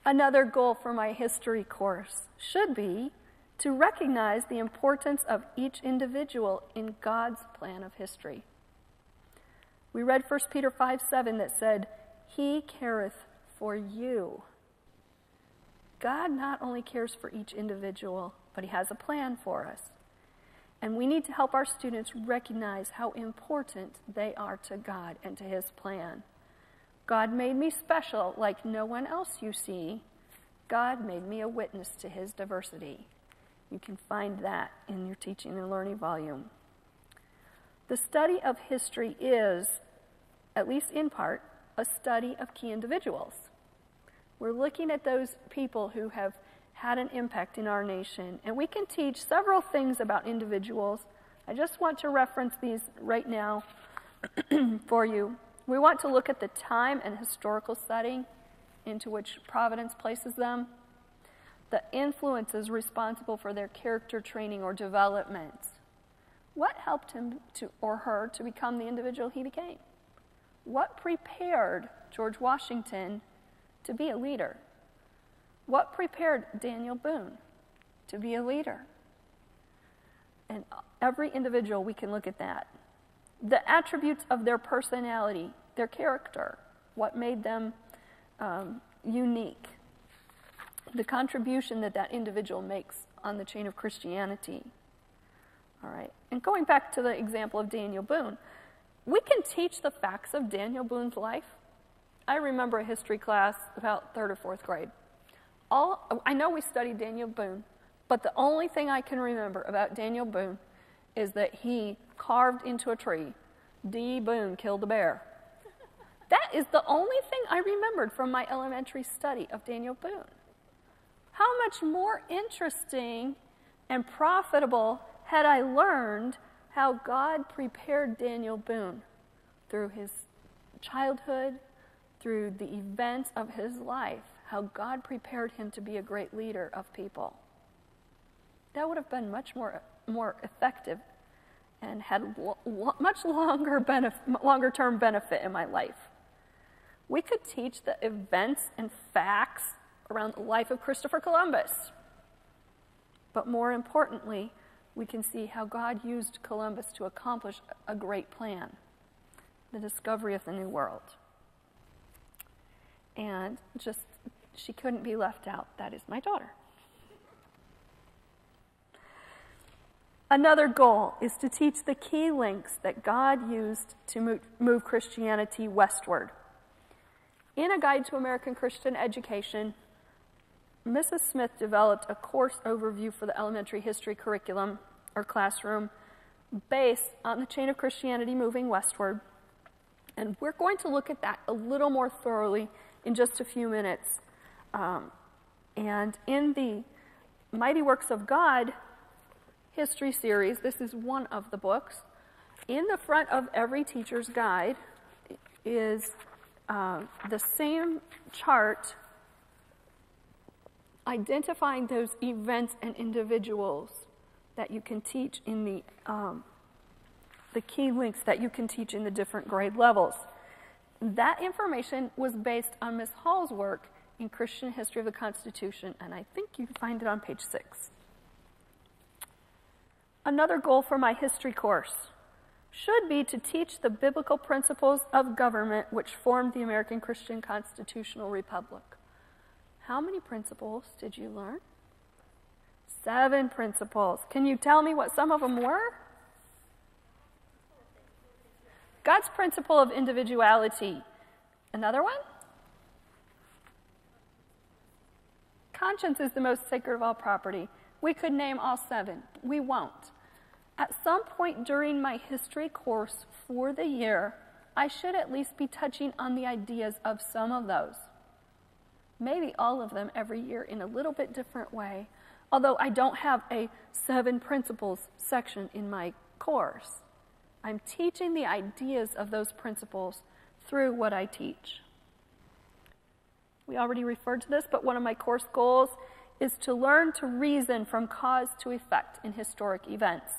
Another goal for my history course should be to recognize the importance of each individual in God's plan of history. We read 1 Peter 5:7 that said, "He careth for you." God not only cares for each individual, but he has a plan for us. And we need to help our students recognize how important they are to God and to his plan. God made me special like no one else you see. God made me a witness to his diversity. You can find that in your teaching and learning volume. The study of history is, at least in part, a study of key individuals. We're looking at those people who have had an impact in our nation, and we can teach several things about individuals. I just want to reference these right now for you. We want to look at the time and historical setting into which Providence places them, the influences responsible for their character training or development. What helped him or her to become the individual he became? What prepared George Washington to be a leader? What prepared Daniel Boone to be a leader? And every individual, we can look at that. The attributes of their personality, their character, what made them unique, the contribution that that individual makes on the chain of Christianity. All right, and going back to the example of Daniel Boone, we can teach the facts of Daniel Boone's life. I remember a history class about 3rd or 4th grade. I know we studied Daniel Boone, but the only thing I can remember about Daniel Boone is that he carved into a tree, D. Boone killed a bear. That is the only thing I remembered from my elementary study of Daniel Boone. How much more interesting and profitable had I learned how God prepared Daniel Boone through his childhood, through the events of his life, how God prepared him to be a great leader of people. That would have been much more effective and had much longer-term benefit in my life. We could teach the events and facts around the life of Christopher Columbus. But more importantly, we can see how God used Columbus to accomplish a great plan, the discovery of the New World. And she couldn't be left out. That is my daughter. Another goal is to teach the key links that God used to move Christianity westward. In a Guide to American Christian Education, Mrs. Smith developed a course overview for the elementary history curriculum or classroom based on the chain of Christianity moving westward. And we're going to look at that a little more thoroughly in just a few minutes. And in the Mighty Works of God history series, this is one of the books. In the front of every teacher's guide is the same chart identifying those events and individuals that you can teach in the key links that you can teach in the different grade levels. That information was based on Ms. Hall's work in Christian History of the Constitution, and I think you can find it on page 6. Another goal for my history course should be to teach the biblical principles of government which formed the American Christian Constitutional Republic. How many principles did you learn? 7 principles. Can you tell me what some of them were? God's principle of individuality. Another one? Conscience is the most sacred of all property. We could name all 7. We won't. At some point during my history course for the year, I should at least be touching on the ideas of some of those. Maybe all of them every year in a little bit different way, although I don't have a 7 principles section in my course. I'm teaching the ideas of those principles through what I teach. We already referred to this, but one of my course goals is to learn to reason from cause to effect in historic events.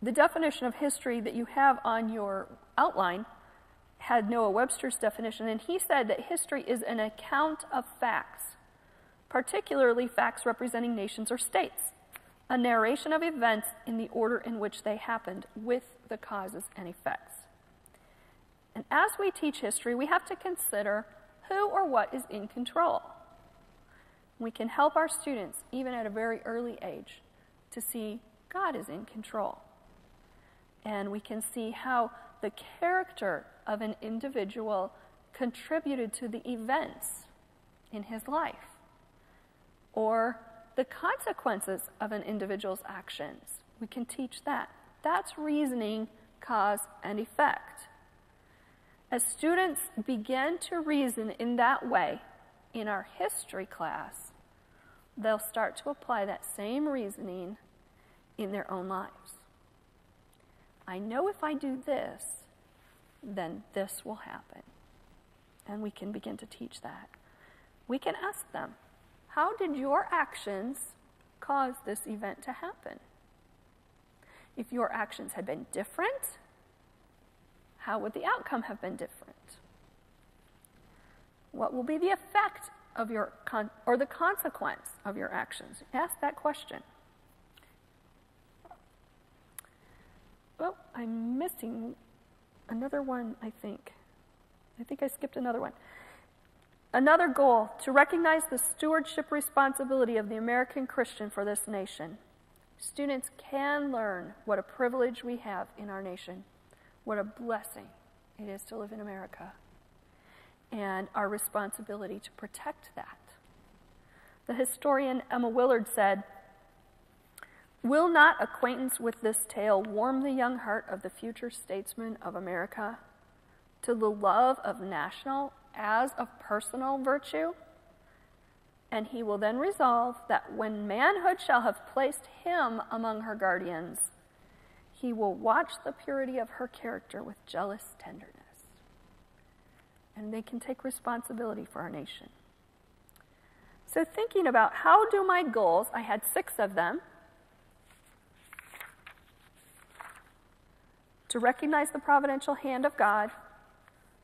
The definition of history that you have on your outline had Noah Webster's definition, and he said that history is an account of facts, particularly facts representing nations or states, a narration of events in the order in which they happened, with the causes and effects. And as we teach history, we have to consider who or what is in control. We can help our students, even at a very early age, to see God is in control. And we can see how the character of an individual contributed to the events in his life, or the consequences of an individual's actions. We can teach that. That's reasoning, cause, and effect. As students begin to reason in that way in our history class, they'll start to apply that same reasoning in their own lives. I know if I do this, then this will happen. And we can begin to teach that. We can ask them, how did your actions cause this event to happen? If your actions had been different, how would the outcome have been different? What will be the effect of your or the consequence of your actions? Ask that question. Oh, I'm missing another one, I think. I think I skipped another one. Another goal, to recognize the stewardship responsibility of the American Christian for this nation. Students can learn what a privilege we have in our nation, what a blessing it is to live in America, and our responsibility to protect that. The historian Emma Willard said, "Will not acquaintance with this tale warm the young heart of the future statesman of America to the love of national as of personal virtue? And he will then resolve that when manhood shall have placed him among her guardians, he will watch the purity of her character with jealous tenderness." And they can take responsibility for our nation. So thinking about how do my goals, I had 6 of them, to recognize the providential hand of God,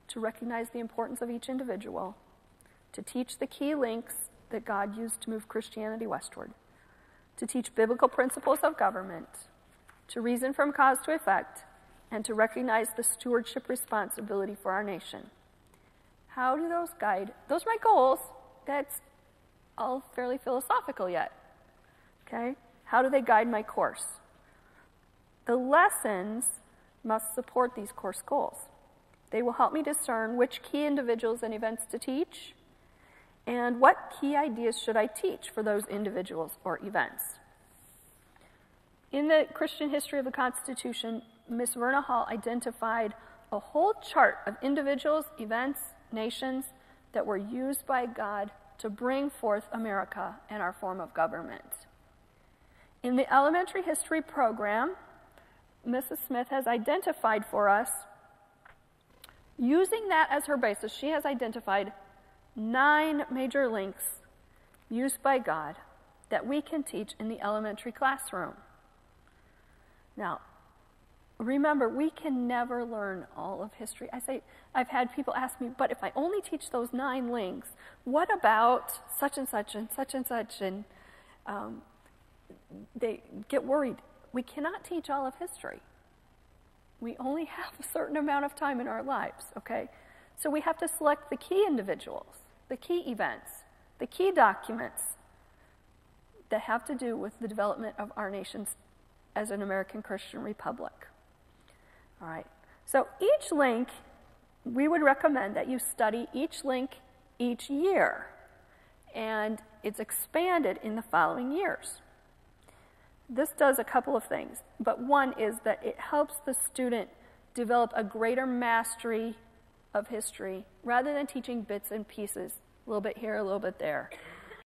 to recognize the importance of each individual, to teach the key links that God used to move Christianity westward, to teach biblical principles of government, to reason from cause to effect, and to recognize the stewardship responsibility for our nation. How do those guide? Those are my goals. That's all fairly philosophical yet. Okay? How do they guide my course? The lessons must support these course goals. They will help me discern which key individuals and events to teach, and what key ideas should I teach for those individuals or events. In the Christian History of the Constitution, Miss Verna Hall identified a whole chart of individuals, events, nations that were used by God to bring forth America and our form of government. In the elementary history program, Mrs. Smith has identified for us, using that as her basis, she has identified 9 major links used by God that we can teach in the elementary classroom. Now, remember, we can never learn all of history. I've had people ask me, but if I only teach those 9 links, what about such and such and such and such? And they get worried. We cannot teach all of history. We only have a certain amount of time in our lives, okay? So we have to select the key individuals, the key events, the key documents that have to do with the development of our nation as an American Christian republic. All right, so each link, we would recommend that you study each link each year, and it's expanded in the following years. This does a couple of things, but one is that it helps the student develop a greater mastery of history rather than teaching bits and pieces, a little bit here, a little bit there.